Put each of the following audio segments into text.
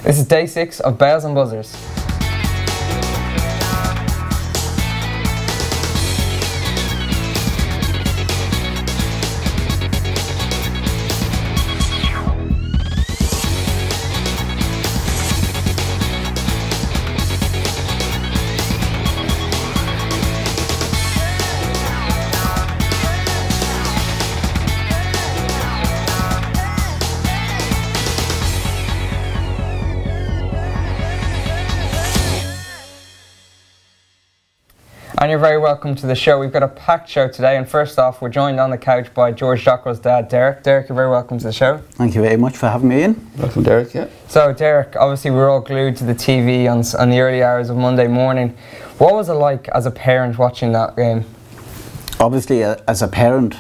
This is day 6 of Bells and Buzzers. And you're very welcome to the show. We've got a packed show today, and first off, we're joined on the couch by George Dockrell's dad, Derek. Derek, you're very welcome to the show. Thank you very much for having me in. Welcome, Derek. Yeah. So, Derek, obviously we're all glued to the TV on the early hours of Monday morning. What was it like as a parent watching that game? Obviously, as a parent,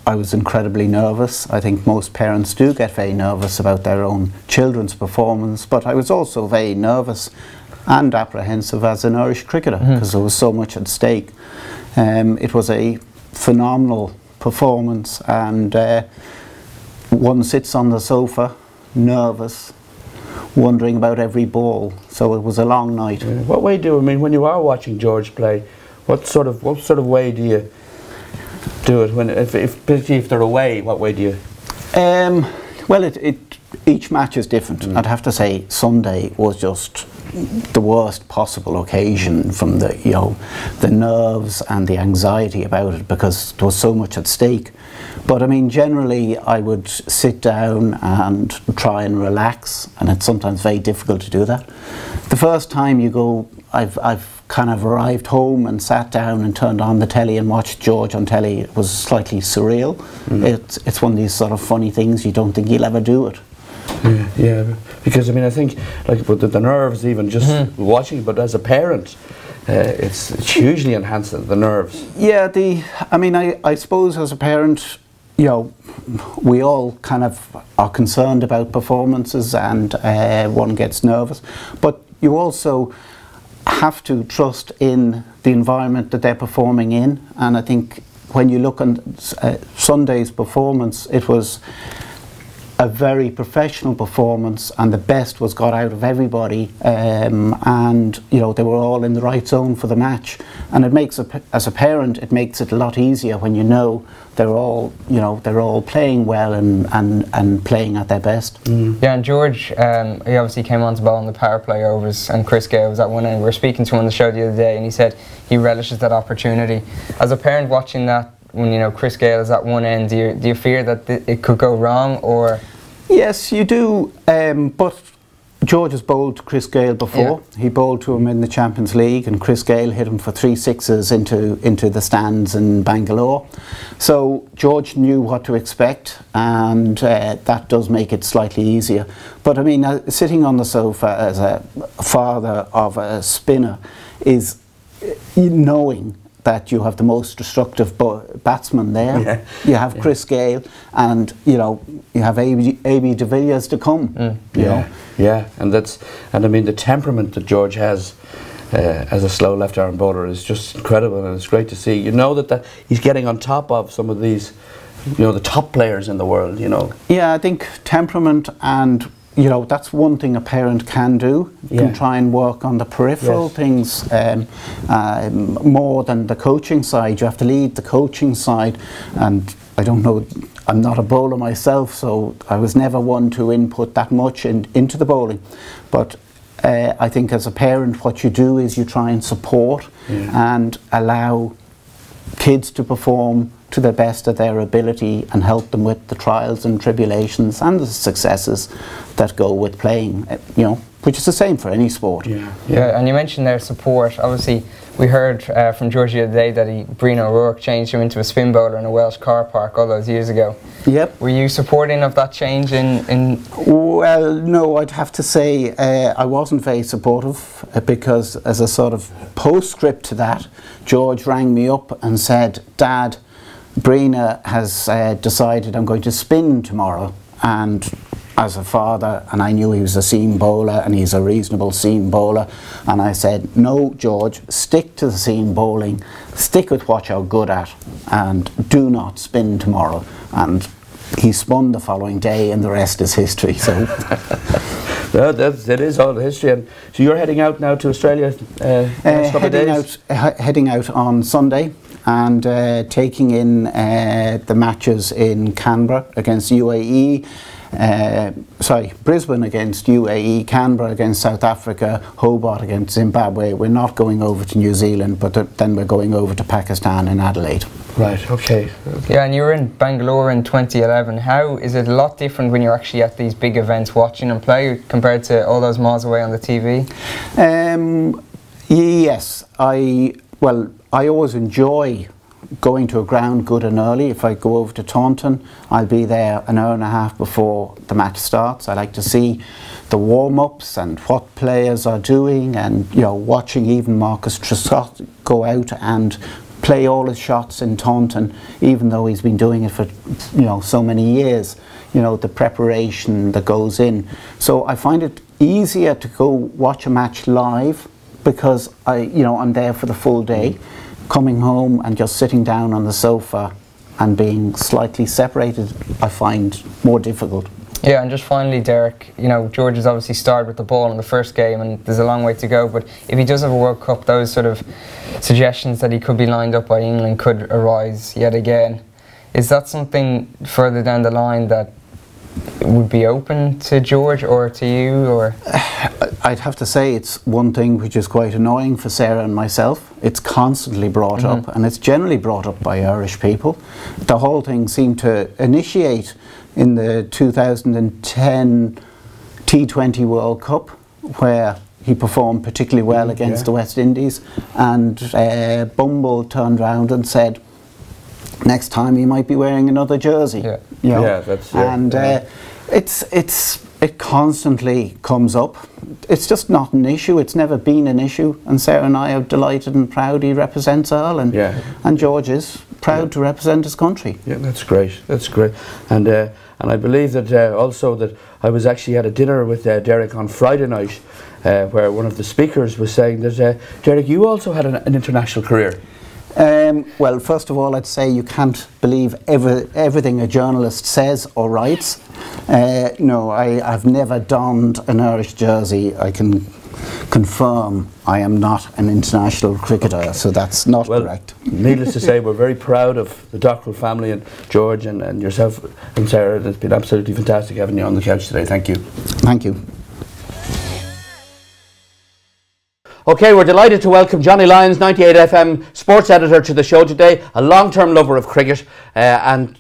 I was incredibly nervous. I think most parents do get very nervous about their own children's performance, but I was also very nervous and apprehensive as an Irish cricketer because there was so much at stake. It was a phenomenal performance, and one sits on the sofa nervous, wondering about every ball, so it was a long night. What way when you are watching George play, what sort of way do you do it if they're away? What way do you? Well, each match is different. I'd have to say Sunday was just the worst possible occasion, from the nerves and the anxiety about it, because there was so much at stake. But I mean, generally I would sit down and try and relax, and it's sometimes very difficult to do that. The first time you go, I've kind of arrived home and sat down and turned on the telly and watched George on telly. It was slightly surreal. It's one of these sort of funny things, you don't think you'll ever do it. Yeah, because I mean, I think like with the nerves, even just watching, but as a parent, it's hugely enhancing the nerves. Yeah, I suppose as a parent, we all kind of are concerned about performances, and one gets nervous, but you also have to trust in the environment that they're performing in. And I think when you look on Sunday's performance, it was a very professional performance, and the best was got out of everybody, and they were all in the right zone for the match. And it makes as a parent, it makes it a lot easier when you know they're all playing well and playing at their best. Yeah, and George, he obviously came on to bowl in the power play overs, and Chris Gale was at one end. We were speaking to him on the show the other day, and he said he relishes that opportunity. As a parent watching that, when Chris Gale is at one end, do you fear that it could go wrong, or? Yes, you do, but George has bowled Chris Gale before. Yeah. He bowled to him in the Champions League, and Chris Gale hit him for 3 sixes into the stands in Bangalore. So George knew what to expect, and that does make it slightly easier. But I mean, sitting on the sofa as a father of a spinner is knowing that you have the most destructive batsman there. Yeah. You have Chris Gale, and you have AB de Villiers to come. Yeah, and I mean, the temperament that George has as a slow left arm bowler is just incredible, and it's great to see. That he's getting on top of some of these, the top players in the world. Yeah, I think temperament, and that's one thing a parent can do. You can try and work on the peripheral things more than the coaching side. You have to lead the coaching side, and I don't know, I'm not a bowler myself, so I was never one to input that much into the bowling. But I think as a parent, what you do is you try and support and allow kids to perform to the best of their ability, and help them with the trials and tribulations and the successes that go with playing, which is the same for any sport. Yeah, and you mentioned their support. Obviously, we heard from George the other day that Brian O'Rourke changed him into a spin bowler in a Welsh car park all those years ago. Yep. Were you supporting of that change in? Well, no, I'd have to say I wasn't very supportive, because as a sort of postscript to that, George rang me up and said, "Dad, Brina has decided I'm going to spin tomorrow," and as a father, and I knew he was a seam bowler, and he's a reasonable seam bowler, and I said, "No, George, stick to the seam bowling, stick with what you're good at, and do not spin tomorrow." And he spun the following day, and the rest is history. So No, that is all the history. And so you're heading out now to Australia next couple of days? Heading out on Sunday and taking in the matches in Canberra against UAE, Brisbane against UAE, Canberra against South Africa, Hobart against Zimbabwe. We're not going over to New Zealand, but then we're going over to Pakistan and Adelaide. Right, okay. Yeah, and you were in Bangalore in 2011. How is it a lot different when you're actually at these big events watching them play compared to all those miles away on the TV? Yes, I always enjoy going to a ground good and early. If I go over to Taunton, I'll be there an hour and a half before the match starts. I like to see the warm-ups and what players are doing, and watching even Marcus Truscott go out and play all his shots in Taunton, even though he's been doing it for so many years. The preparation that goes in. So I find it easier to go watch a match live because I'm there for the full day. Coming home and just sitting down on the sofa and being slightly separated, I find more difficult. Yeah, and just finally, Derek, George has obviously started with the ball in the first game and there's a long way to go, but if he does have a World Cup, those sort of suggestions that he could be lined up by England could arise yet again. Is that something further down the line that would be open to George or to you? Or I'd have to say it's one thing which is quite annoying for Sarah and myself. It's constantly brought up, and it's generally brought up by Irish people. The whole thing seemed to initiate in the 2010 T20 World Cup, where he performed particularly well against the West Indies, and Bumble turned round and said next time he might be wearing another jersey. It constantly comes up. It's just not an issue. It's never been an issue, and Sarah and I are delighted and proud he represents Ireland. And George is proud to represent his country. Yeah, that's great. That's great. And I believe that also that I was actually at a dinner with Derek on Friday night, where one of the speakers was saying that Derek, you also had an international career. Well, first of all, I'd say you can't believe everything a journalist says or writes. No, I've never donned an Irish jersey. I can confirm I am not an international cricketer, so that's not correct. Needless to say, we're very proud of the Dockrell family and George and yourself and Sarah. It's been absolutely fantastic having you on the couch today. Thank you. Thank you. Okay, we're delighted to welcome Johnny Lyons, 98 FM sports editor, to the show today. A long-term lover of cricket and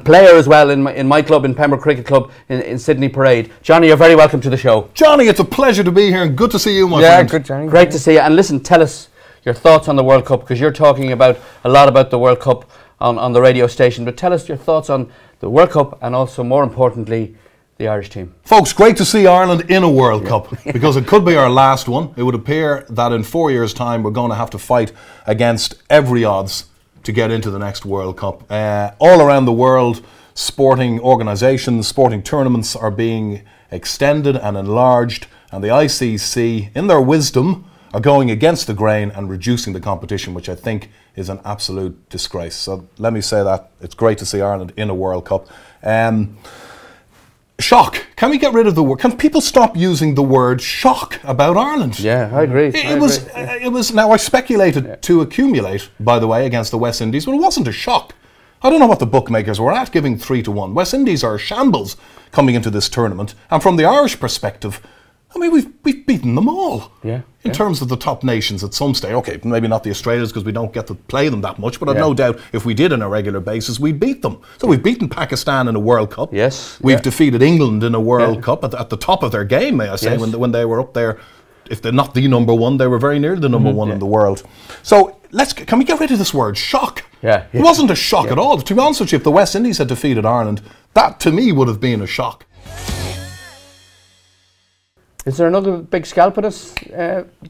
player as well in my club, in Pembroke Cricket Club in Sydney Parade. Johnny, you're very welcome to the show. Johnny, it's a pleasure to be here and good to see you, my friend. Yeah, good, Johnny. Great to see you. And listen, tell us your thoughts on the World Cup, because you're talking a lot about the World Cup on the radio station. But tell us your thoughts on the World Cup and also, more importantly, the Irish team. Folks, great to see Ireland in a World Cup, because it could be our last one. It would appear that in 4 years' time we're going to have to fight against every odds to get into the next World Cup. All around the world, sporting organisations, sporting tournaments are being extended and enlarged, and the ICC, in their wisdom, are going against the grain and reducing the competition, which I think is an absolute disgrace. So let me say that. It's great to see Ireland in a World Cup. Shock. Can we get rid of the word? Can people stop using the word shock about Ireland? Yeah, I agree. It was. Now, I speculated to accumulate, by the way, against the West Indies, but it wasn't a shock. I don't know what the bookmakers were at, giving 3-1. West Indies are a shambles coming into this tournament, and from the Irish perspective, I mean, we've beaten them all. In terms of the top nations at some stage. Okay, maybe not the Australians because we don't get to play them that much, but I've no doubt if we did on a regular basis, we'd beat them. So we've beaten Pakistan in a World Cup. We've defeated England in a World Cup at the top of their game, may I say, when they were up there. If they're not the number one, they were very near the number one in the world. So can we get rid of this word, shock? It wasn't a shock at all. To be honest with you, if the West Indies had defeated Ireland, that to me would have been a shock. Is there another big scalp at us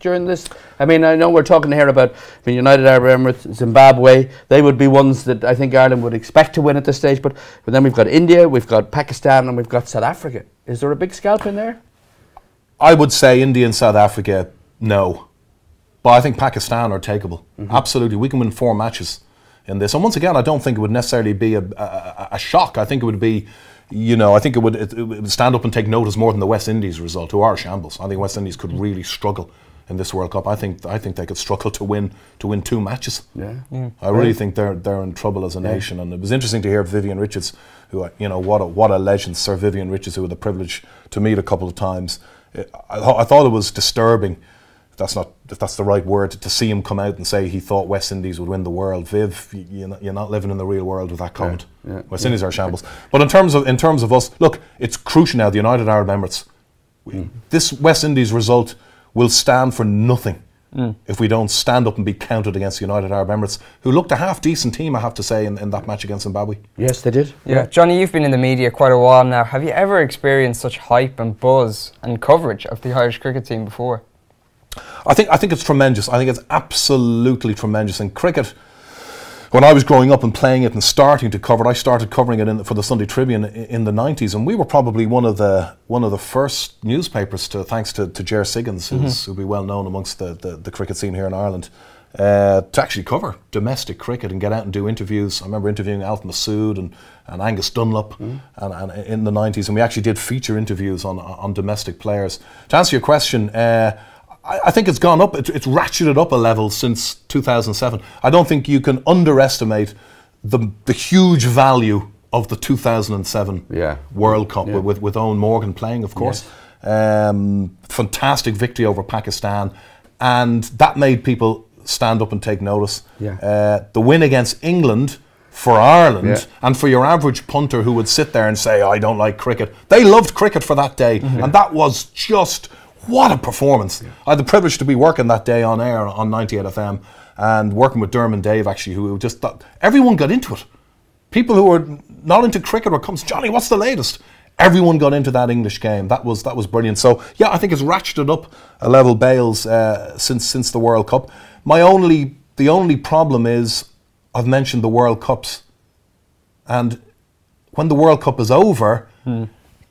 during this? I mean, I know we're talking here about United Arab Emirates, Zimbabwe. They would be ones that I think Ireland would expect to win at this stage. But then we've got India, we've got Pakistan, and we've got South Africa. Is there a big scalp in there? I would say India and South Africa, no. But I think Pakistan are takeable. Absolutely. We can win 4 matches in this. And once again, I don't think it would necessarily be a shock. I think it would be, you know, I think it would stand up and take notice more than the West Indies result, who are shambles. I think West Indies could really struggle in this World Cup. I think they could struggle to win 2 matches. I really think they're in trouble as a nation. And it was interesting to hear Vivian Richards, who, you know, what a legend, Sir Vivian Richards, who had the privilege to meet a couple of times. I thought it was disturbing. If that's the right word, to see him come out and say he thought West Indies would win the world. Viv, you're not living in the real world with that comment. West Indies are shambles. But in terms of us, look, it's crucial now. The United Arab Emirates, this West Indies result will stand for nothing if we don't stand up and be counted against the United Arab Emirates, who looked a half decent team, I have to say, in that match against Zimbabwe. Yes, they did. Yeah, Johnny, you've been in the media quite a while now. Have you ever experienced such hype and buzz and coverage of the Irish cricket team before? I think it's tremendous. I think it's absolutely tremendous. In cricket, when I was growing up and playing it and starting to cover it, I started covering it for the Sunday Tribune in the 90s, and we were probably one of the first newspapers, thanks to Ger Siggins, who'll be well known amongst the cricket scene here in Ireland, to actually cover domestic cricket and get out and do interviews. I remember interviewing Alf Masood and Angus Dunlop and in the 90s, and we actually did feature interviews on domestic players. To answer your question, I think it's gone up. It's ratcheted up a level since 2007. I don't think you can underestimate the huge value of the 2007 World Cup with Owen Morgan playing, of course. Fantastic victory over Pakistan, and that made people stand up and take notice. The win against England for Ireland, and for your average punter who would sit there and say, I don't like cricket, they loved cricket for that day, and that was just... what a performance. I had the privilege to be working that day on air on 98 FM and working with Dermot Dave, actually, who just thought everyone got into it. People who were not into cricket or comes, Johnny, what's the latest? Everyone got into that English game. That was brilliant. So yeah, I think it's ratcheted up a level, Bales, since the World Cup. The only problem is, I've mentioned the World Cups, and when the World Cup is over,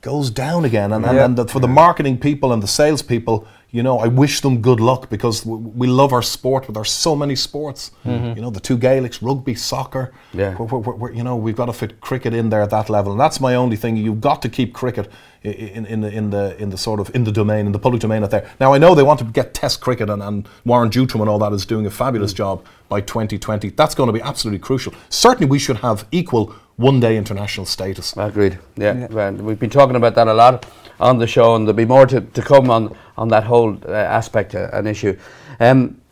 goes down again, and for the marketing people and the sales people, you know, I wish them good luck, because we love our sport, but there's so many sports. You know, the 2 Gaelics, rugby, soccer. We're, you know, we've got to fit cricket in there at that level, and that's my only thing. You've got to keep cricket in the domain, in the public domain out there. Now I know they want to get Test cricket, and Warren Jutram and all that is doing a fabulous job by 2020. That's going to be absolutely crucial. Certainly, we should have equal one-day international status. Agreed. Well, we've been talking about that a lot on the show, and there'll be more to come on that whole aspect and issue.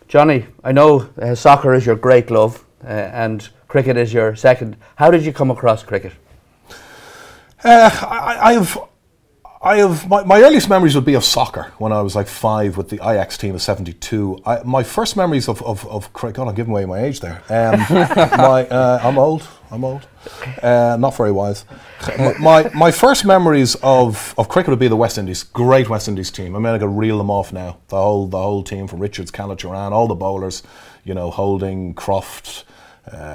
Johnny, I know soccer is your great love, and cricket is your second. How did you come across cricket? I have my earliest memories would be of soccer when I was like 5 with the Ajax team of '72. My first memories of cricket. God, I'm giving away my age there. I'm old. Not very wise. My first memories of cricket would be the West Indies. Great West Indies team. I mean, I could reel them off now. The whole team, from Richards, Callaghan, all the bowlers. You know, Holding, Croft,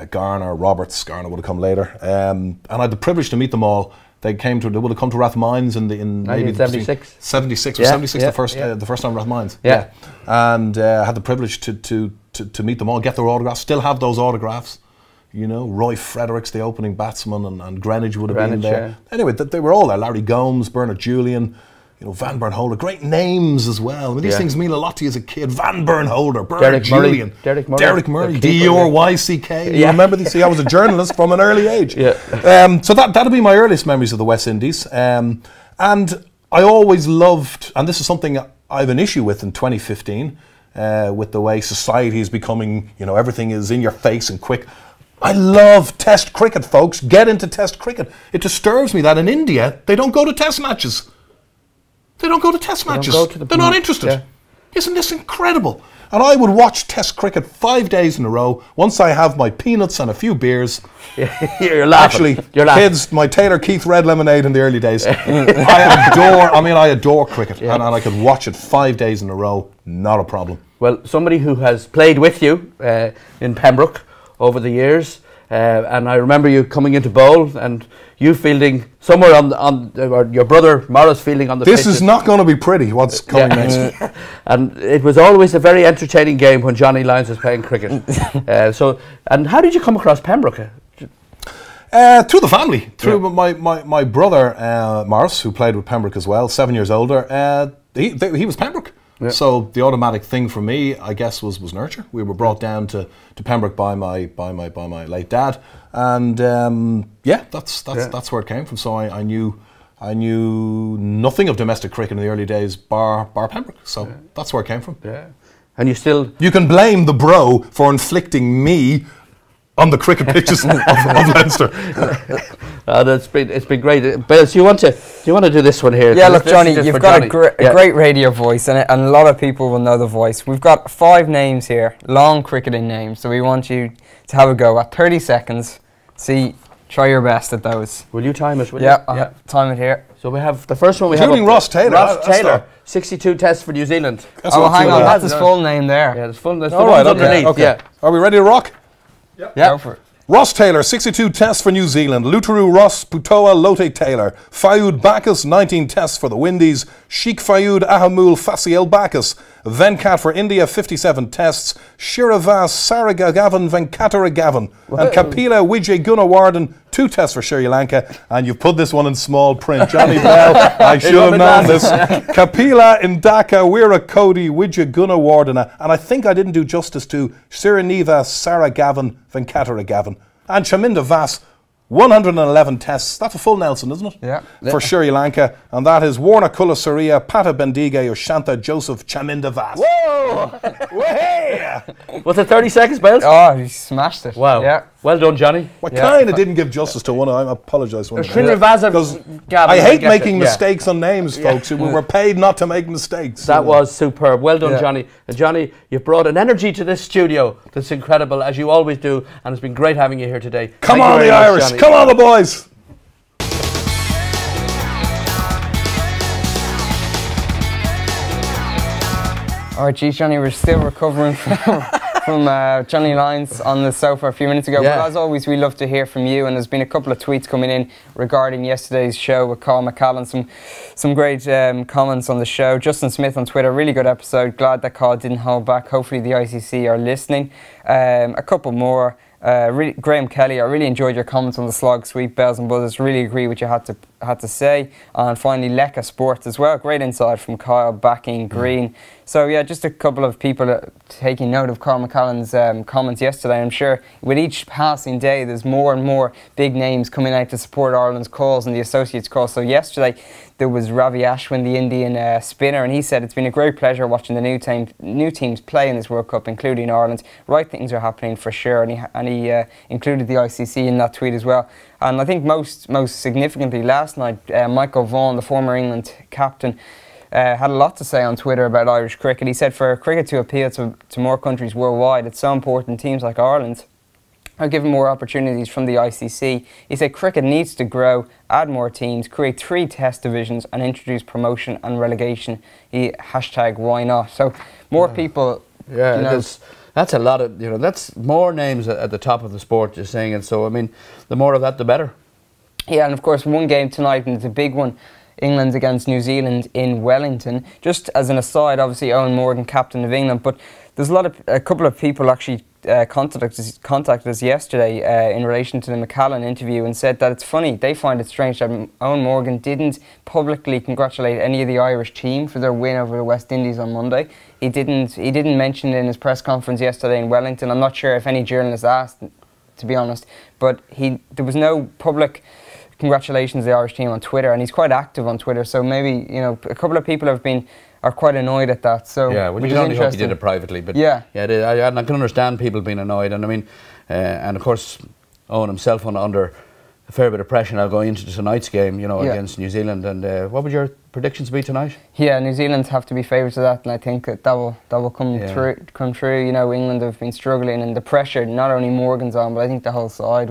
Garner, Roberts. Garner would have come later. And I had the privilege to meet them all. They would have come to Rathmines in maybe 76. 76 or 76, the first time Rathmines. And had the privilege to meet them all, get their autographs, still have those autographs. You know, Roy Fredericks, the opening batsman, and Greenwich would have been there. Anyway, they were all there. Larry Gomes, Bernard Julian, you know, Van Bernholder, great names as well. I mean, these things mean a lot to you as a kid. Van Bernholder, Bernard Julian, Derek Murray, D-R-Y-C-K. You remember these? See, I was a journalist from an early age. So that'll be my earliest memories of the West Indies. And I always loved, and this is something I have an issue with in 2015, with the way society is becoming, you know, everything is in your face and quick. I love Test cricket, folks. Get into Test cricket. It disturbs me that in India, they don't go to Test matches. They're not interested. Isn't this incredible? And I would watch Test cricket 5 days in a row. Once I have my peanuts and a few beers. You're laughing. Actually, kids, my Taylor Keith red lemonade in the early days. I adore cricket, and I could watch it 5 days in a row. Not a problem. Well, somebody who has played with you in Pembroke over the years, and I remember you coming into bowl and you fielding somewhere or your brother Morris fielding on the pitch. This is not going to be pretty, what's coming next. And it was always a very entertaining game when Johnny Lyons was playing cricket. And how did you come across Pembroke? Through the family, through my brother Morris, who played with Pembroke as well, 7 years older. He was Pembroke. Yeah. So the automatic thing for me, I guess, was nurture. We were brought down to Pembroke by my late dad, and that's where it came from. So I knew nothing of domestic cricket in the early days, bar Pembroke. So that's where it came from. Yeah, and you can blame the bro for inflicting me on the cricket pitches of Leinster. It's been great. Bill, do you want to do this one here? Yeah, look, Johnny, you've got a great radio voice, and a lot of people will know the voice. We've got 5 names here, long cricketing names, so we want you to have a go at 30 seconds. Try your best at those. Will you time it? Yeah, time it here. So we have the first one. Including Ross Taylor. Ross Taylor, 62 tests for New Zealand. Hang on, that's his full name there. Yeah, there's full. There's all right, okay. Yeah. Are we ready to rock? Yep. Go for it. Ross Taylor, 62 tests for New Zealand. Lutaru Ross Putoa Lote Taylor. Fayud Bacchus, 19 tests for the Windies. Sheikh Fayud Ahamul Fasiel Bacchus. Venkat for India, 57 tests. Shiravas Saragagavan Venkataragavan. And Kapila Vijay Gunawardene, 2 tests for Sri Lanka. And you've put this one in small print. Johnny Bell, I should have known this. Kapila Indaka Virakodi Vijay Gunawardene. And I think I didn't do justice to Siraneva Saragavan Venkataragavan. And Chaminda Vas, 111 tests. That's a full Nelson, isn't it? Yeah. For Sri Lanka. And that is Warner Kulasaria, Pata Bendiga, Oshanta Joseph Chaminda Vas. Whoa! Was it 30 seconds, Bill? Oh, he smashed it. Wow. Yeah. Well done, Johnny. I kind of didn't give justice to one. I apologise. I hate making mistakes on names, folks. We were paid not to make mistakes. That was superb. Well done, Johnny. And Johnny, you've brought an energy to this studio that's incredible, as you always do, and it's been great having you here today. Come on, the Irish. Johnny. Come on, the boys. All right, geez, Johnny, we're still recovering from Johnny Lyons on the sofa a few minutes ago. But as always, we love to hear from you, and there's been a couple of tweets coming in regarding yesterday's show with Carl McCallan. Some great comments on the show. Justin Smith on Twitter, really good episode. Glad that Carl didn't hold back. Hopefully the ICC are listening. A couple more. Graham Kelly, I really enjoyed your comments on the slog sweep, bells and buzzers. Really agree with what you had to say. And finally, Lekka Sports as well. Great insight from Kyle, backing Green. So yeah, just a couple of people taking note of Carl McCallan's comments yesterday. I'm sure with each passing day, there's more and more big names coming out to support Ireland's cause and the Associates' cause. So yesterday, there was Ravi Ashwin, the Indian spinner, and he said it's been a great pleasure watching the new teams play in this World Cup, including Ireland. Right things are happening for sure, and he included the ICC in that tweet as well. And I think most significantly last night, Michael Vaughan, the former England captain, had a lot to say on Twitter about Irish cricket. He said for cricket to appeal to more countries worldwide, it's so important teams like Ireland are given more opportunities from the ICC. He said cricket needs to grow, add more teams, create 3 test divisions and introduce promotion and relegation. Hashtag why not? So more people... Yeah, that's a lot of, that's more names at the top of the sport, you're saying. And so, I mean, the more of that, the better. Yeah, and of course, one game tonight, and it's a big one, England against New Zealand in Wellington. Just as an aside, obviously Owen Morgan, captain of England, but there's a couple of people actually contacted us yesterday in relation to the McCallan interview and said that it's funny, they find it strange that Owen Morgan didn't publicly congratulate any of the Irish team for their win over the West Indies on Monday. He didn't mention it in his press conference yesterday in Wellington. I'm not sure if any journalist asked, to be honest, but there was no public congratulations to the Irish team on Twitter, and he's quite active on Twitter, so maybe a couple of people are quite annoyed at that. So yeah, well, you only hope he did it privately, but I can understand people being annoyed, and I mean, and of course, Owen himself under a fair bit of pressure now going into tonight's game, against New Zealand. And what would your predictions be tonight? Yeah, New Zealand have to be favourites of that, and I think that will come true. England have been struggling, and the pressure, not only Morgan's on, but I think the whole side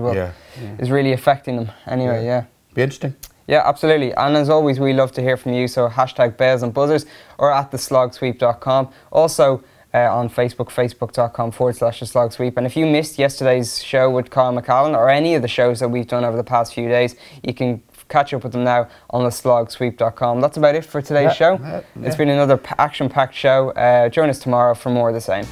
is really affecting them. Anyway, be interesting. Yeah, absolutely. And as always, we love to hear from you. So hashtag bells and buzzers or at theslogsweep.com. Also on Facebook, facebook.com/theslogsweep. And if you missed yesterday's show with Carl McCallan or any of the shows that we've done over the past few days, you can catch up with them now on theslogsweep.com. That's about it for today's show. It's been another action-packed show. Join us tomorrow for more of the same.